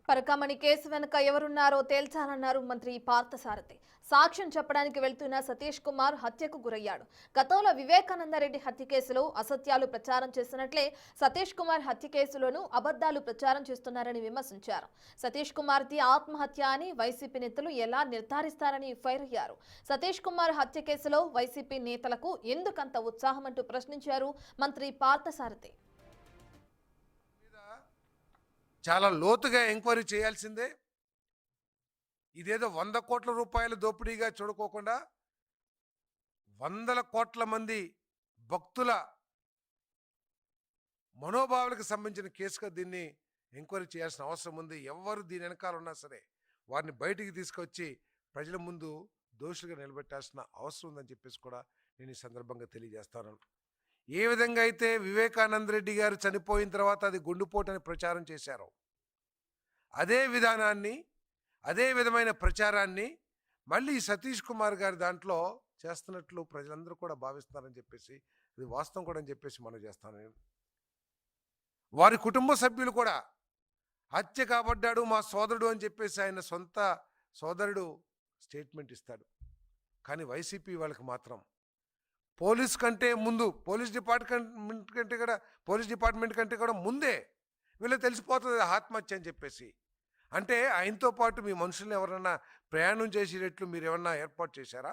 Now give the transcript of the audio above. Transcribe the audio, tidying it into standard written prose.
Parakamani case వెనుక ఎవరున్నారో తేల్చాలన్నారు మంత్రి పార్థసారథి. సాక్ష్యం చెప్పడానికి వెళ్తున్న సతీష్ కుమార్ హత్యకు గురయ్యాడు. గతంలో వివేకానందరెడ్డి హత్య కేసులో అసత్యాలు ప్రచారం చేసినట్లే సతీష్ కుమార్ హత్య కేసులోనూ అబద్ధాలు ప్రచారం చేస్తున్నారని విమర్శించారు. సతీష్ కుమార్ది ఆత్మహత్య అని వైసీపీ నేతలు ఎలా నిర్ధారిస్తారని ఫైర్ అయ్యారు. సతీష్ కుమార్ హత్య కేసులో వైసీపీ నేతలకు ఎందుకంత ఉత్సాహమంటూ ప్రశ్నించారు మంత్రి పార్థసారథి. చాలా లోతుగా ఎంక్వైరీ చేయాల్సిందే. ఇదేదో 100 కోట్ల రూపాయల దోపిడీగా చూడుకోకుండా వందల కోట్ల మంది భక్తుల మనోభావాలకు సంబంధించిన కేసుగా దీన్ని ఎంక్వైరీ చేయాల్సిన అవసరం ఉంది. ఎవరు దీని వెనకాల ఉన్నా సరే వారిని బయటికి తీసుకొచ్చి ప్రజల ముందు దోషులుగా నిలబెట్టాల్సిన అవసరం ఉందని చెప్పేసి కూడా నేను ఈ సందర్భంగా తెలియజేస్తాను. ఏ విధంగా అయితే వివేకానంద రెడ్డి గారు చనిపోయిన తర్వాత అది గుండెపోటు అని ప్రచారం చేశారో అదే విధానాన్ని, అదే విధమైన ప్రచారాన్ని మళ్ళీ సతీష్ కుమార్ గారి దాంట్లో చేస్తున్నట్లు ప్రజలందరూ కూడా భావిస్తున్నారని చెప్పేసి, అది వాస్తవం కూడా అని చెప్పేసి మనం చేస్తాను. నేను వారి కుటుంబ సభ్యులు కూడా హత్య కాబడ్డాడు మా సోదరుడు అని చెప్పేసి ఆయన సొంత సోదరుడు స్టేట్మెంట్ ఇస్తాడు. కానీ వైసీపీ వాళ్ళకి మాత్రం పోలీస్ కంటే ముందు, పోలీస్ డిపార్ట్మెంట్ కంటే కూడా ముందే వీళ్ళకి తెలిసిపోతుంది ఆత్మహత్య అని చెప్పేసి. అంటే ఆయనతో పాటు మీ మనుషుల్ని ఎవరన్నా ప్రయాణం చేసేటట్లు మీరు ఏమన్నా ఏర్పాటు చేశారా?